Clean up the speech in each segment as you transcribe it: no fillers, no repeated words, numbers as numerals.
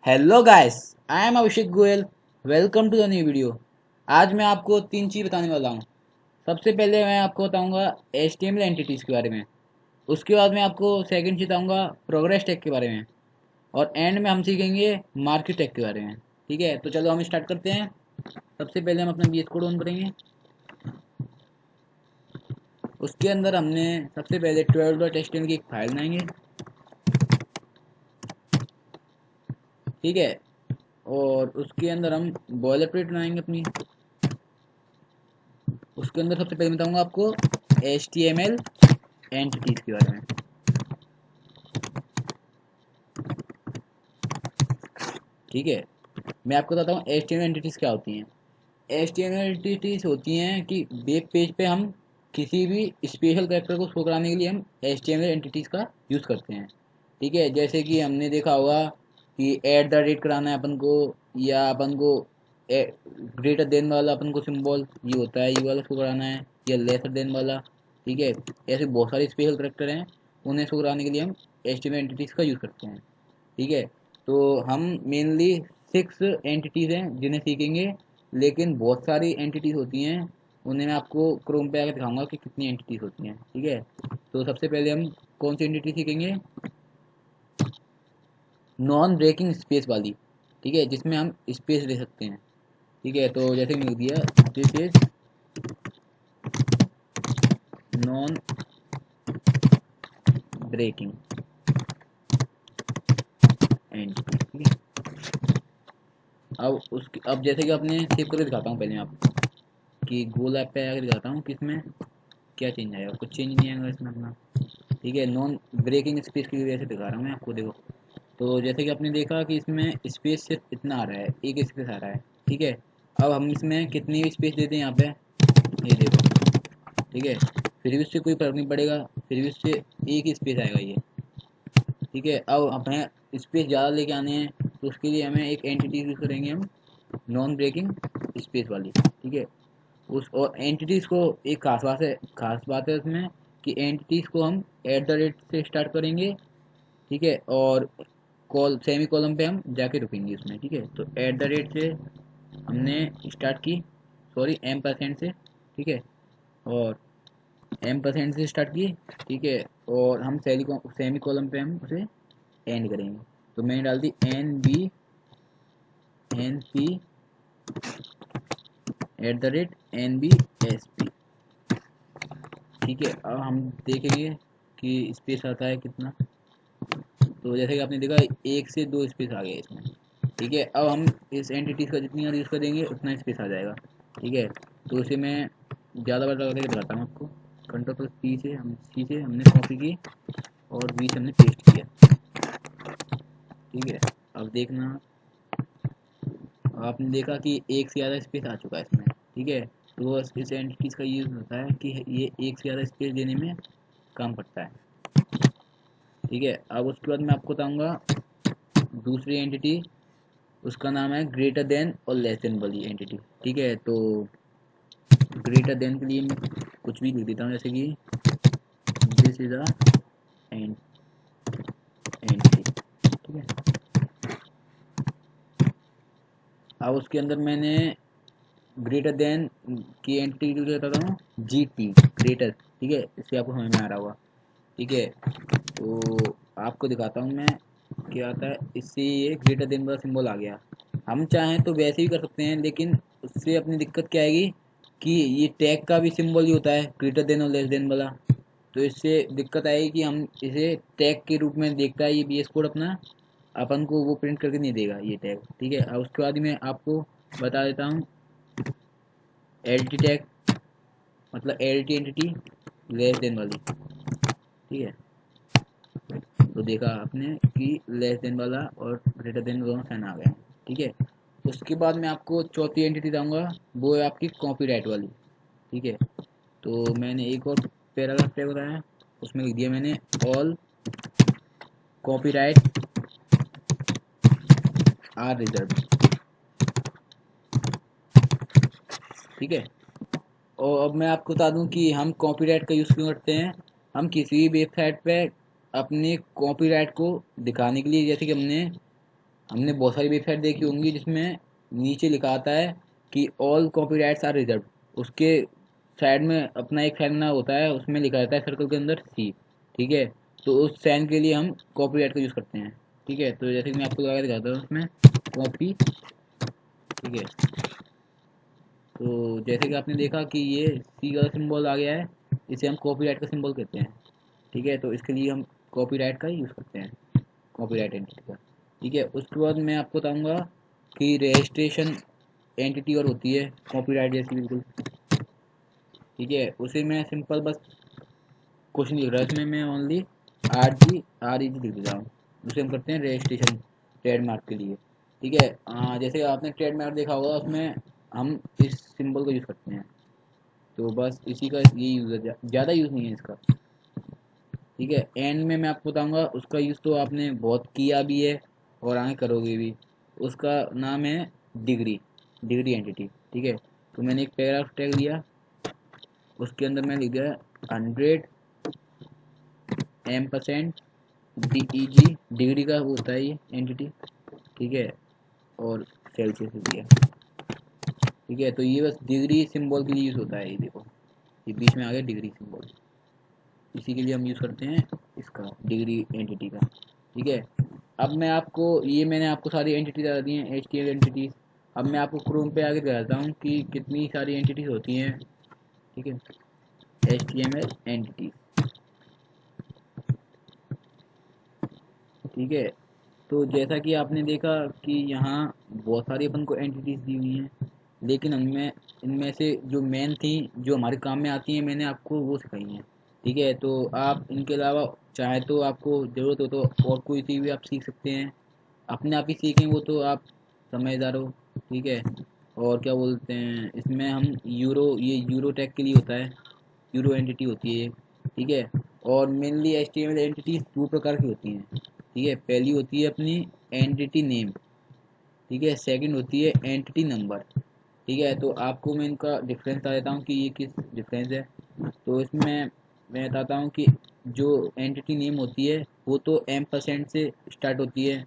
Hello guys, I am Abhishek Goyal. Welcome to the new video. आज मैं आपको तीन चीज़ बताने वाला हूँ। सबसे पहले मैं आपको बताऊंगा HTML एंटिटीज़ के बारे में। उसके बाद मैं आपको सेकंड चीज़ बताऊंगा प्रोग्रेस टैग के बारे में। और एंड में हम सीखेंगे मार्केट टैग के बारे में। ठीक है, तो चलो हम स्टार्ट करते हैं। सबसे पहले हम अपना VS कोड ऑन करेंगे। उसके अंदर हमने सबसे पहले 12.html की एक फाइल बनाएंगे। ठीक है, और उसके अंदर हम बॉयलर प्लेट बनाएंगे अपनी। उसके अंदर सबसे पहले बताऊंगा आपको HTML एंटिटीज के बारे में। ठीक है, मैं आपको बताता हूँ HTML एंटिटीज क्या होती हैं। HTML एंटिटीज होती हैं कि वेब पेज पे हम किसी भी स्पेशल कैरेक्टर को शो कराने के लिए हम HTML एंटिटीज का यूज़ करते हैं। ठीक है, जैसे कि हमने देखा होगा कि एट द रेट कराना है अपन को, या अपन को ग्रेटर देन वाला अपन को सिंबल ये होता है, ये वाला शो कराना है, या लेसर देन वाला। ठीक है, ऐसे बहुत सारे स्पेशल कैरेक्टर हैं, उन्हें शो कराने के लिए हम HTML एंटिटीज का यूज़ करते हैं। ठीक है, तो हम मेनली 6 एंटिटीज़ हैं जिन्हें सीखेंगे, लेकिन बहुत सारी एंटिटीज़ होती हैं। उन्हें मैं आपको क्रोम पे आकर दिखाऊंगा कि कितनी एंटिटीज़ होती हैं। ठीक है, तो सबसे पहले हम कौन सी एंटिटी सीखेंगे? नॉन ब्रेकिंग स्पेस वाली। ठीक है, जिसमें हम स्पेस दे सकते हैं। ठीक है, तो जैसे कि लिख दिया, this is non breaking entity. ठीक है, अब जैसे कि आपने सेव करके दिखाता हूँ पहले मैं आपको कि गूगल ऐप पे आकर दिखाता हूँ कि इसमें क्या चेंज आएगा। कुछ चेंज नहीं आएगा इसमें अपना। ठीक है, नॉन ब्रेकिंग स्पेस की वजह से दिखा रहा हूँ मैं आपको। देखो, तो जैसे कि आपने देखा कि इसमें स्पेस सिर्फ इतना आ रहा है, एक स्पेस आ रहा है। ठीक है, अब हम इसमें कितनी स्पेस देते हैं यहाँ पे, ये देखो। ठीक है, फिर भी उससे कोई फर्क नहीं पड़ेगा, फिर भी उससे एक ही स्पेस आएगा ये। ठीक है, अब हमें स्पेस ज़्यादा लेके आने हैं, तो उसके लिए हमें एक एंटिटी यूज करेंगे हम, नॉन ब्रेकिंग स्पेस वाली। ठीक है, उस और एंटिटीज़ को एक खास बात है उसमें कि एंटिटीज़ को हम एट द रेट से स्टार्ट करेंगे। ठीक है, और कॉल सेमी कॉलम पे हम जाके रुकेंगे उसमें। ठीक है, तो एट द रेट से हमने स्टार्ट की, सॉरी M% से। ठीक है, और M% से स्टार्ट की। ठीक है, और हम सेमी कॉलम पे हम उसे एंड करेंगे। तो मैंने डाल दी NB NP@NBSP। ठीक है, अब हम देखेंगे कि स्पेस आता है कितना। तो जैसे कि आपने देखा, एक से दो स्पेस आ गए इसमें। ठीक है, अब हम इस एंटिटीज का जितनी यूज़ करेंगे उतना स्पेस आ जाएगा। ठीक है, तो उसे मैं ज़्यादा बड़ा करके दिखाता हूँ आपको। कंट्रोल+C से हमने कॉपी की, और V से हमने पेस्ट किया। ठीक है, अब देखना, आपने देखा कि एक से ज़्यादा स्पेस आ चुका है इसमें। ठीक है, तो बस इस एंटिटीज़ का यूज़ होता है कि ये एक से ज़्यादा स्पेस देने में काम पड़ता है। ठीक है, अब उसके बाद मैं आपको बताऊंगा दूसरी एंटिटी। उसका नाम है ग्रेटर देन और लेस देन वाली एंटिटी। ठीक है, तो ग्रेटर देन के लिए मैं कुछ भी लिख देता हूँ, जैसे कि दिस इज अ एंटिटी। ठीक है, अब उसके अंदर मैंने ग्रेटर देन की एंटिटी यूज करता हूँ, GT, ग्रेटर। ठीक है, इससे आपको समझ में आ रहा होगा। ठीक है, तो आपको दिखाता हूँ मैं क्या आता है इससे। ये ग्रेटर देन वाला सिंबल आ गया। हम चाहें तो वैसे ही कर सकते हैं, लेकिन उससे अपनी दिक्कत क्या आएगी कि ये टैग का भी सिंबल ही होता है ग्रेटर देन और लेस देन वाला। तो इससे दिक्कत आएगी कि हम इसे टैग के रूप में देखता है ये VS कोड अपना, अपन को वो प्रिंट करके नहीं देगा ये टैग। ठीक है, अब उसके बाद मैं आपको बता देता हूँ LT टैग, मतलब LT एंटिटी लेस देन वाली। ठीक है, तो देखा आपने कि लेस देन वाला और ग्रेटर देन दोनों साइन आ गए हैं। ठीक है, उसके बाद मैं आपको चौथी एंटिटी दूंगा, वो है आपकी कॉपीराइट वाली। ठीक है, तो मैंने एक और पैराग्राफ टैग बताया, उसमें लिख दिया मैंने ऑल कॉपीराइट आर रिजर्व। ठीक है, और अब मैं आपको बता दूं कि हम कॉपीराइट का यूज़ क्यों करते हैं। हम किसी भी वेबसाइट पे अपने कॉपीराइट को दिखाने के लिए, जैसे कि हमने हमने बहुत सारी वेबसाइट देखी होंगी जिसमें नीचे लिखा आता है कि ऑल कॉपीराइट्स आर रिजर्व। उसके साइड में अपना एक साइन ना होता है, उसमें लिखा रहता है सर्कल के अंदर सी। ठीक है, तो उस साइन के लिए हम कॉपीराइट का यूज़ करते हैं। ठीक है, तो जैसे कि मैं आपको लगा के दिखाता हूँ उसमें कॉपी। ठीक है, तो जैसे कि आपने देखा कि ये सी का सिंबल आ गया है, इसे हम कॉपीराइट का सिंबल कहते हैं। ठीक है, तो इसके लिए हम कॉपीराइट का यूज़ करते हैं, कॉपीराइट एंटिटी का। ठीक है, उसके बाद मैं आपको बताऊंगा कि रजिस्ट्रेशन एंटिटी और होती है कॉपीराइट जैसी बिल्कुल। ठीक है, उसे मैं सिंपल बस कुछ नहीं लिख रहा इसमें, मैं ओनली REG लिख देता हूँ। उसे हम करते हैं रजिस्ट्रेशन ट्रेडमार्क के लिए। ठीक है, जैसे आपने ट्रेडमार्क देखा होगा उसमें हम इस सिंबल को यूज़ करते हैं। तो बस इसी का ये यूज़ है, ज़्यादा यूज़ नहीं है इसका। ठीक है, एंड में मैं आपको बताऊंगा उसका यूज़ तो आपने बहुत किया भी है और आगे करोगे भी। उसका नाम है डिग्री, डिग्री एंटिटी। ठीक है, तो मैंने एक पैराग्राफ टैग लिया, उसके अंदर मैं लिख दिया 100% DEG, डिग्री का वो होता है ये एंटिटी। ठीक है, और सेल्सियस दिया। ठीक है, तो ये बस डिग्री सिंबल के लिए यूज़ होता है। ये देखो, ये बीच में आ गया डिग्री सिंबल, इसी के लिए हम यूज़ करते हैं इसका, डिग्री एंटिटी का। ठीक है, अब मैं आपको, ये मैंने आपको सारी एंटिटी बता दी हैं, HTML एंटिटीज। अब मैं आपको क्रोम पे आगे बताता हूँ कि कितनी सारी एंटिटीज होती हैं। ठीक है, HTML एंटिटीज। ठीक है, तो जैसा कि आपने देखा कि यहाँ बहुत सारी अपन को एंटिटीज दी हुई हैं, लेकिन उनमें इनमें से जो मेन थी, जो हमारे काम में आती हैं, मैंने आपको वो सिखाई हैं। ठीक है, तो आप इनके अलावा चाहे तो आपको ज़रूरत हो तो और कोई सी भी आप सीख सकते हैं, अपने आप ही सीखें वो तो आप समझदार हो। ठीक है, और क्या बोलते हैं इसमें हम ये यूरो टैग के लिए होता है, यूरो एंटिटी होती है। ठीक है, और मेनली HTML एंटिटी दो प्रकार की होती हैं। ठीक है, पहली होती है अपनी एंटिटी नेम। ठीक है, सेकंड होती है एंटिटी नंबर। ठीक है, तो आपको मैं इनका डिफरेंस बता देता हूँ कि ये किस डिफरेंस है। तो इसमें मैं बताता हूँ कि जो एंटिटी नेम होती है वो तो M% से स्टार्ट होती है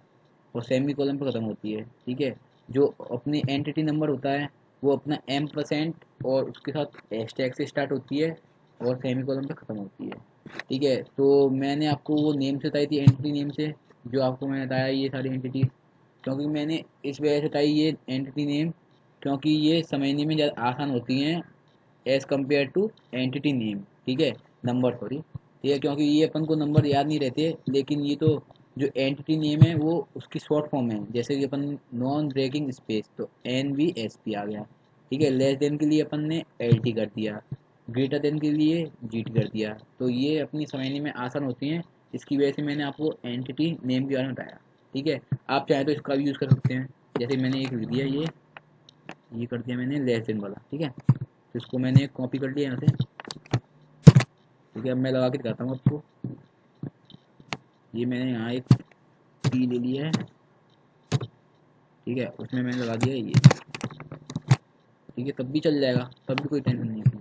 और सेमी कॉलम पर ख़त्म होती है। ठीक है, जो अपनी एंटिटी नंबर होता है वो अपना M% और उसके साथ हैशटैग से स्टार्ट होती है और सेमी कॉलम पे ख़त्म होती है। ठीक है, तो मैंने आपको वो नेम से बताई थी, एंटिटी नेम से, जो आपको मैंने बताया ये सारी एंटिटी, क्योंकि मैंने इस वजह से बताई ये एंटिटी नेम, क्योंकि ये समझने में ज़्यादा आसान होती हैं as compare to entity name. ठीक है, नंबर सॉरी। ठीक है, क्योंकि ये अपन को नंबर याद नहीं रहते, लेकिन ये तो जो एंटिटी नेम है वो उसकी शॉर्ट फॉर्म है। जैसे कि अपन नॉन ब्रेकिंग स्पेस, तो NVSP आ गया। ठीक है, लेस देन के लिए अपन ने LT कर दिया, ग्रेटर देन के लिए GT कर दिया। तो ये अपनी समझने में आसान होती हैं, इसकी वजह से मैंने आपको एंटिटी नेम के बारे में बताया। ठीक है, आप चाहें तो इसका भी यूज़ कर सकते हैं, जैसे मैंने एक लिख दिया, ये कर दिया मैंने लेस देन वाला। ठीक है, तो इसको मैंने कॉपी कर लिया यहाँ से। ठीक है, अब मैं लगा के दिखाता हूँ आपको। ये मैंने यहाँ एक P ले लिया है। ठीक है, उसमें मैंने लगा दिया ये। ठीक है, तब भी चल जाएगा, तब भी कोई टेंशन नहीं है इसमें।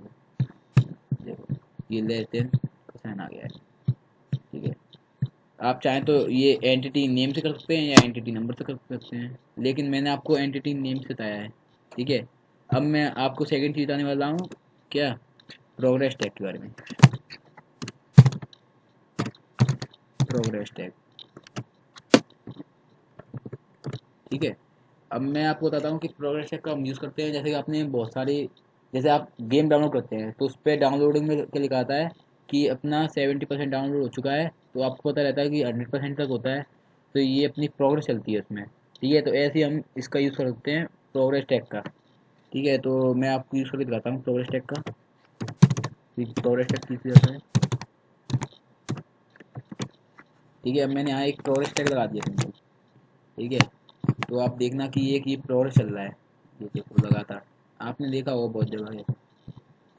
देखो, ये लेस देन का साइन आ गया है। ठीक है, आप चाहें तो ये एंटिटी नेम से कर सकते हैं या एंटिटी नंबर से कर सकते हैं, लेकिन मैंने आपको एंटिटी नेम से बताया है। ठीक है, अब मैं आपको सेकंड चीज़ बताने वाला हूँ, क्या, प्रोग्रेस टैग के बारे में। Progress tag. ठीक है, अब मैं आपको बताता हूँ कि प्रोग्रेस चेक का हम यूज़ करते हैं। जैसे कि आपने बहुत सारी, जैसे आप गेम डाउनलोड करते हैं तो उस पर डाउनलोडिंग में क्या लिखा आता है कि अपना 70% डाउनलोड हो चुका है, तो आपको पता रहता है कि 100% तक होता है, तो ये अपनी प्रोग्रेस चलती है उसमें। ठीक है, तो ऐसे ही हम इसका यूज़ कर सकते हैं, प्रोग्रेस टैग का। ठीक है, तो मैं आपको यूज़ करके दिखाता हूँ प्रोग्रेस टैग का, प्रोग्रेस टैग किस जाता है। ठीक है, अब मैंने यहाँ एक प्रोग्रेस टैग लगा दिया सिंपल। ठीक है, तो आप देखना कि ये प्रोग्रेस चल रहा है, ये देखो लगातार, आपने देखा होगा बहुत जगह है।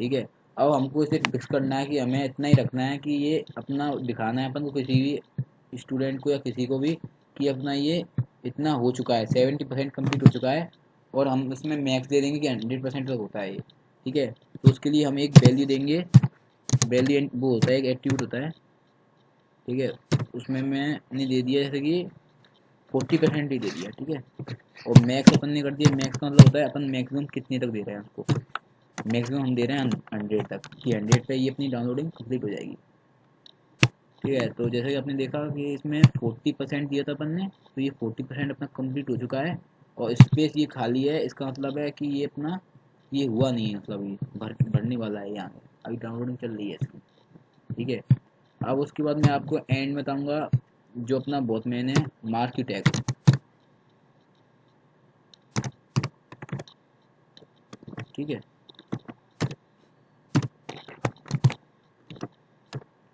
ठीक है, अब हमको इसे फिक्स करना है कि हमें इतना ही रखना है कि ये अपना दिखाना है अपन को, किसी भी स्टूडेंट को या किसी को भी, कि अपना ये इतना हो चुका है, 70% कम्प्लीट हो चुका है, और हम इसमें मैक्स दे देंगे कि 100% तक होता है ये। ठीक है, तो उसके लिए हम एक वैल्यू देंगे, वैल्यू वो होता है, एक एट्रीब्यूट होता है। ठीक है, उसमें मैंने दे दिया जैसे कि 40% ही दे दिया, ठीक है। और मैक्स अपन ने कर दिया, मैक्स का मतलब होता है अपन मैक्सिमम कितने तक दे रहे हैं उसको। मैक्सिमम हम दे रहे हैं 100 तक, कि 100 पे ये अपनी डाउनलोडिंग कंप्लीट हो जाएगी, ठीक है। तो जैसे कि आपने देखा कि इसमें 40% दिया था अपन ने, तो ये 40% अपना कंप्लीट हो चुका है। और स्पेस ये खाली है, इसका मतलब है कि ये अपना ये हुआ नहीं है, मतलब ये भरने वाला है यहाँ, अभी डाउनलोडिंग चल रही है इसकी, ठीक है। अब उसके बाद मैं आपको एंड में बताऊंगा जो अपना बहुत मेन है, मार्केट टैग, ठीक है।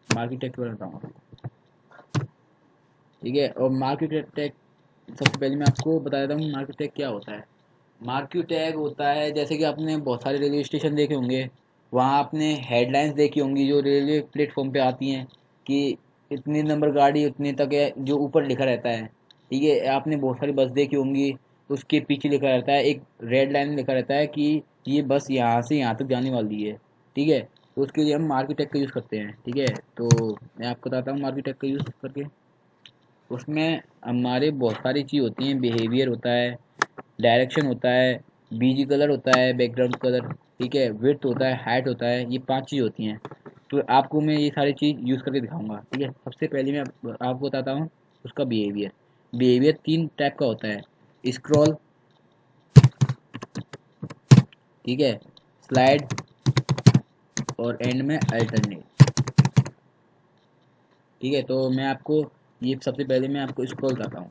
मार्केट टैग के बारे में बताऊंगा, ठीक है। और मार्केट टैग सबसे पहले मैं आपको बता देता हूँ मार्केट टैग क्या होता है। मार्केट टैग होता है, जैसे कि आपने बहुत सारे रेलवे स्टेशन देखे होंगे, वहाँ आपने हेडलाइंस देखी होंगी जो रेलवे प्लेटफॉर्म पे आती हैं कि इतनी नंबर गाड़ी उतने तक है, जो ऊपर लिखा रहता है, ठीक है। आपने बहुत सारी बस देखी होंगी, उसके पीछे लिखा रहता है, एक रेड लाइन लिखा रहता है कि ये बस यहाँ से यहाँ तक जाने वाली है, ठीक है। तो उसके लिए हम मार्केट टैग का यूज़ करते हैं, ठीक है। तो मैं आपको बताता हूँ मार्केट टैग का यूज़ करके। उसमें हमारे बहुत सारी चीज़ होती हैं, बिहेवियर होता है, डायरेक्शन होता है, बीजी कलर होता है, बैकग्राउंड कलर, ठीक है, विड्थ होता है, हाइट होता है, ये 5 चीज़ होती हैं। तो आपको मैं ये सारी चीज़ यूज़ करके दिखाऊंगा, ठीक है। सबसे पहले मैं आपको बताता हूँ उसका बिहेवियर। बिहेवियर 3 टाइप का होता है, स्क्रॉल, ठीक है, स्लाइड, और एंड में अल्टरनेट, ठीक है। तो मैं आपको ये सबसे पहले मैं आपको स्क्रॉल बताता हूँ,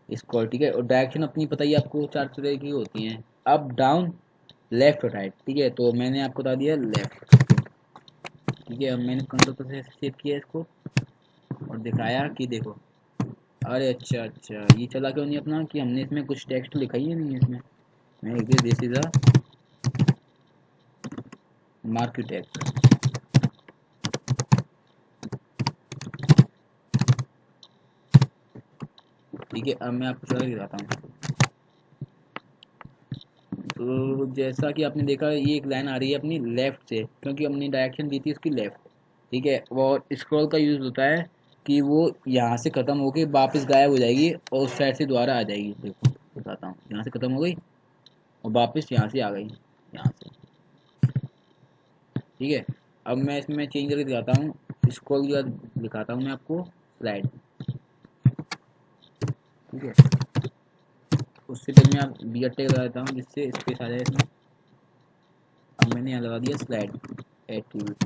स्क्रॉल, ठीक है। और डायरेक्शन अपनी पता ही आपको 4 तरह की होती हैं, अप, डाउन, लेफ्ट और राइट, ठीक है। तो मैंने आपको बता दिया लेफ्ट, ठीक है। अब मैंने कंट्रोल से सेव किया इसको और दिखाया कि देखो, अरे अच्छा अच्छा, ये चला क्यों नहीं अपना, कि हमने इसमें कुछ टेक्स्ट लिखा ही नहीं है इसमें। मैं लिख दिया this is a market tag, ठीक है। अब मैं आपको चला के दिखाता हूँ। तो जैसा कि आपने देखा, ये एक लाइन आ रही है अपनी लेफ्ट से, क्योंकि हमने डायरेक्शन दी थी उसकी लेफ्ट, ठीक है। और स्क्रॉल का यूज़ होता है कि वो यहाँ से ख़त्म होके वापस गायब हो जाएगी और उस साइड से दोबारा आ जाएगी। देखो बताता हूँ, यहाँ से ख़त्म हो गई और वापस यहाँ से आ गई, यहाँ से, ठीक है। अब मैं इसमें चेंज करके दिखाता हूँ, स्क्रॉल के बाद दिखाता हूँ मैं आपको स्लाइड, ठीक है। उससे पहले मैं आप बी टेक लगा देता हूँ जिससे स्पेस आ जाए इसमें। अब मैंने यहाँ लगा दिया स्लाइड एट्रीब्यूट।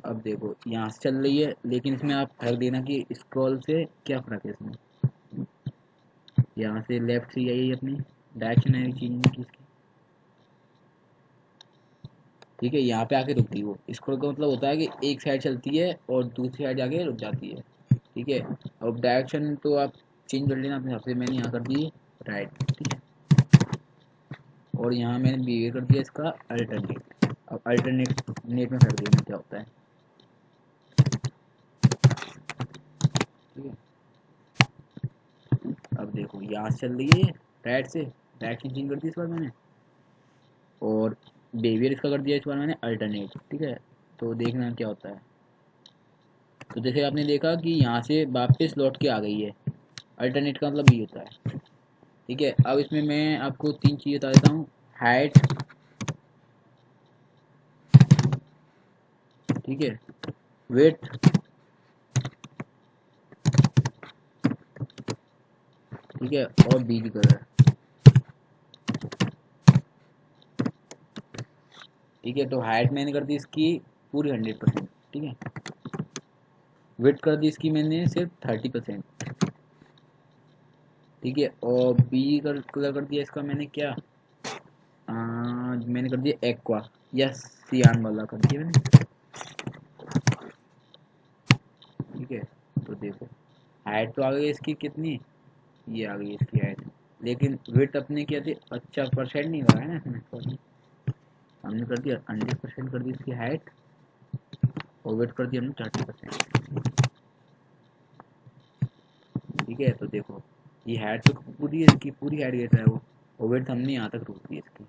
अब देखो यहाँ से चल रही है, लेकिन इसमें आप फर्क देना कि स्क्रॉल से क्या फ़र्क है इसमें। यहाँ से लेफ्ट से यही अपनी डायरेक्शन है, चेंज नहीं की इसकी, ठीक है। यहाँ पे आके रुकती है वो। स्क्रॉल का मतलब होता है कि एक साइड चलती है और दूसरी साइड जाके रुक जाती है, ठीक है। अब डायरेक्शन तो आप चेंज कर लेना अपने हिसाब से, मैंने यहाँ कर दी राइट, ठीक है। और यहाँ मैंने बिहेवियर कर दिया इसका अल्टरनेट। अब अल्टरनेट नेट में फर्क देना क्या होता है, ठीक है। अब देखो यहाँ से चल रही है राइट से, डायरेक्शन चेंज कर दी इस बार मैंने, और बिहेवियर इसका कर दिया इस बार मैंने अल्टरनेट, ठीक है। तो देखना क्या होता है। तो जैसे आपने देखा कि यहाँ से वापस लौट के आ गई है, अल्टरनेट का मतलब ये होता है, ठीक है। अब इसमें मैं आपको 3 चीज़ें बता देता हूँ, हाइट, ठीक है, वेट, ठीक है, और बीज कलर, ठीक है। तो हाइट मैंने कर दी इसकी पूरी 100%, ठीक है। वेट कर दी इसकी मैंने सिर्फ 30%, ठीक है। और बी कलर कर दिया इसका मैंने क्या, मैंने कर दिया एक्वा या सियान वाला कर दिया मैंने, ठीक है। तो देखो हाइट तो आ गई इसकी कितनी, ये आ गई इसकी हाइट, लेकिन वेट अपने क्या थी, अच्छा परसेंट नहीं लगा है ना इसमें, sorry। हमने कर दिया 100% कर दी इसकी हाइट, और वेट कर दिया हमने 30%, ठीक है। तो देखो ये हाइट तो पूरी इसकी पूरी हाइट गिर रहा है वो, और वेट हमने यहाँ तक रोक दी इसकी,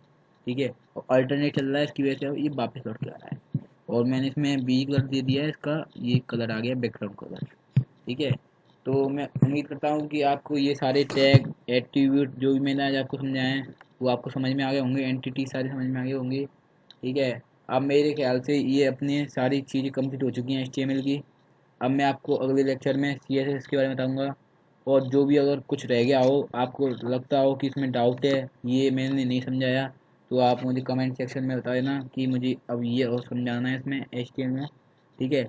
ठीक है। और अल्टरनेट चल रहा है, इसकी वजह से ये वापस लौट के आ रहा है। और मैंने इसमें बी कलर दे दिया है इसका, ये कलर आ गया बैकग्राउंड कलर, ठीक है। तो मैं उम्मीद करता हूँ कि आपको ये सारे टैग एट्रीब्यूट जो भी मैंने आज आपको समझाए हैं वो आपको समझ में आ गए होंगे, एंटिटी सारे समझ में आ गए होंगे। ठीक है। अब मेरे ख्याल से ये अपनी सारी चीज़ें कंप्लीट हो चुकी हैं HTML की। अब मैं आपको अगले लेक्चर में CSS के बारे में बताऊंगा। और जो भी अगर कुछ रह गया हो, आपको लगता हो कि इसमें डाउट है, ये मैंने नहीं समझाया, तो आप मुझे कमेंट सेक्शन में बता देना कि मुझे अब ये और समझाना है इसमें HTML में। ठीक है।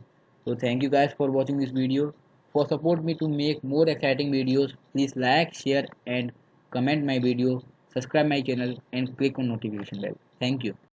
तो thank you guys for watching this video. For support me to make more exciting videos, please like share and comment my video, subscribe my channel and click on notification bell. Thank you.